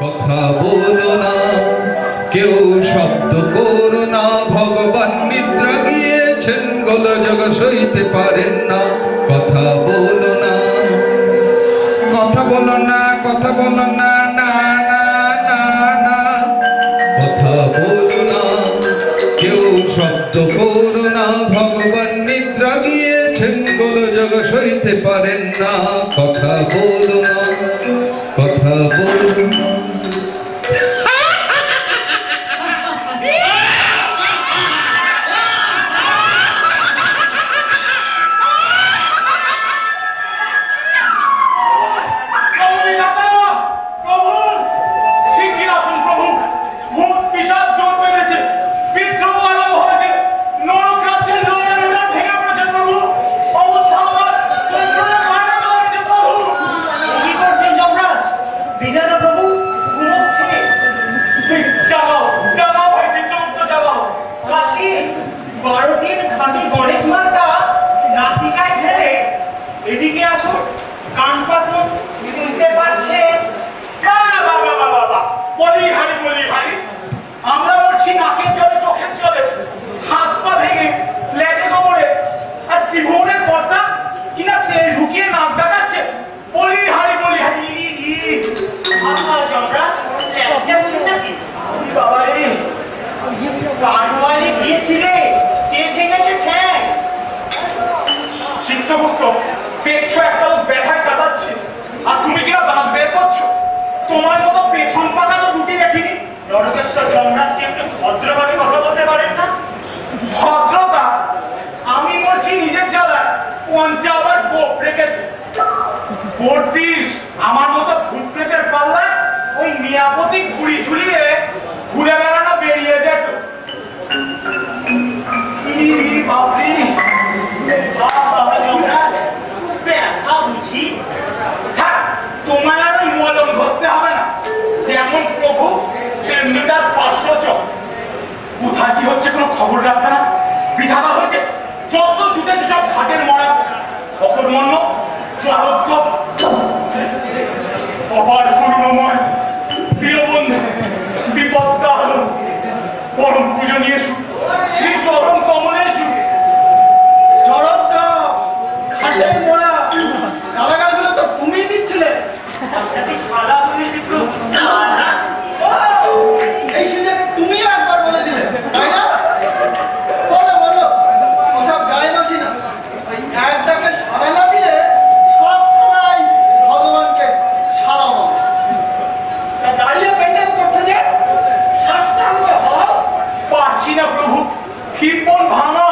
কথা বলো না, কেউ শব্দ করো না, ভগবান নিদ্রা গিয়েছেন, গোলযোগ সইতে পারেন না। কথা বলো না, কথা বলো না, কথা বলো না, না না না না, কথা বলো না, কেউ শব্দ করো না, ভগবান নিদ্রা গিয়েছেন, গোলযোগ সইতে পারেন না। কথা বলো না, কথা বলো না। এদিকে আসুন, কান পাতুন, শুনতে পাচ্ছেন? বলি হারি বলি হারি, আমরা মরছি নাকের জলে, চোখের জলে, হাত পা ভেঙে, লেজে কোমরে, আর ত্রিভুবনের পর্দা কিনা তেল ঢুকিয়ে নাক ডাকাচ্ছে। বলি হারি বলি হারি। যমরাজ যাচ্ছেন নাকি? বাবা রে, কানওয়ালে গিয়েছিলে, কে ভেঙেছে ঠ্যাং? চিত্তগুপ্ত, দেখছো একটা লোক ব্যথায় কাটাচ্ছে, আর তুমি কিনা দাঁত বের করছো? তোমার মতো পেছন পাকা তো দুটি দেখিনি। নরকেশ্বর যমরাজকে একটু ভদ্রভাবে কথা বলতে পারেন না? ভদ্রতা? আমি মরছি নিজের জ্বালায়, পঞ্চাবার গোপ রেখেছে। বর্দিস আমার মতো ভূত প্রেতের পাল্লায় ওই মিয়াপতি ঘুড়ি ঝুলিয়ে ঘুরে বেড়ানো বেরিয়ে যেত। বাপরি, তোমার আর ওই মলম ধরতে হবে না। যেমন প্রভু তেমনি তার 500 চোখ। কোথায় কি হচ্ছে কোনো খবর রাখবে না। বিধাতা হয়েছে যত জুটেছে সব ঘাটের মরা, অকর্মণ্য, প্রারব্ধ, অপার করুণাময়, দীনবন্ধু, বিপদদাহন, পরম পূজনীয় শ্রী চরম কমলে চরমটা ঘাটের মরা গালাগালগুলো তো তুমি দিচ্ছিলে। সারা এই সুযোগে তুমিও একবার বলে দিলে, তাই না? বলো বলো, ওসব গায়ে বসি না। ওই একটাকে সারা না দিলে সব সময় ভগবানকে সারা বলো। দাঁড়িয়ে মেনটেন করছে যে সাষ্টাঙ্গ হও। পারছি না প্রভু, কীর্তন ভাঙা।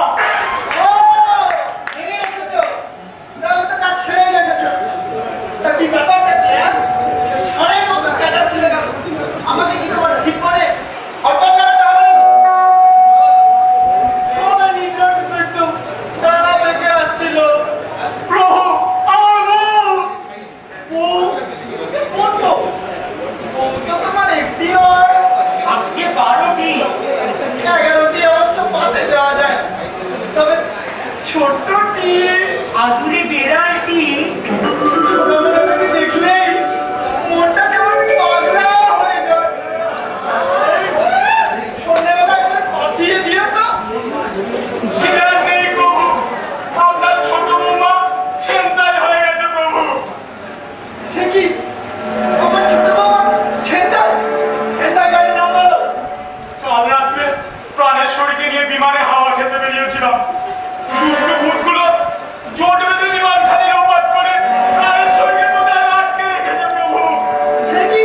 কি ব্যাপারটা সারের মতো কাটাচ্ছিল কেন? আমাকে কি তোমার ঠিক করে হঠাৎ লাগাতে হবে? সবাই নিদ্রা একটু দাঁড়া বেঁকে আসছিল। প্রভু, আমার বউ তো তোমার একটি নয়, আজকে 12টি, 11টি অবশ্য পাতে দেওয়া যায়, তবে ছোট্টটি আদুরি বেড়ালটি দেখলেই মনটা কেমন পাগলা হয়ে যায়। সন্ধ্যাবেলা একবার পাঠিয়ে দিও তো। সেটা নেই প্রভু, আপনার ছোট বৌমা ছেন্তাই হয়ে গেছে প্রভু। সে কি আমার ছোট বৌমা ছেন্তাই? ছেন্তাই গাড়ি নাম বলো। কাল রাত্রে প্রাণের শরীরকে নিয়ে বিমানে হাওয়া খেতে বেরিয়েছিলাম। দুষ্টু ভূতগুলো জোট বেঁধে বিমান খালি লোপাট করে প্রাণের শরীরের মধ্যে আটকে রেখেছে প্রভু। সে কি?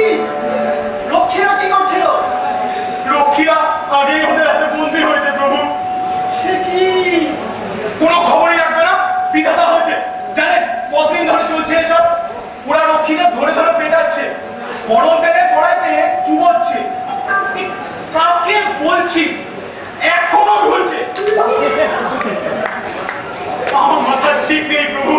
লক্ষ্মীরা কি করছিল? লক্ষ্মীরা আগেই ওদের হাতে বন্দী হয়েছে প্রভু। সে কি? কোনো খবরই রাখবে না? বিধাতা হয়েছে জানেন কতদিন ধরে চলছে এসব? ওরা লক্ষ্মীদের ধরে ধরে পেটাচ্ছে, গরম তেলে কড়াইতে চুবোচ্ছে। কাকে বলছি, এখনো ঢুলছে। আমার মাথা ঠিক নেই প্রভু।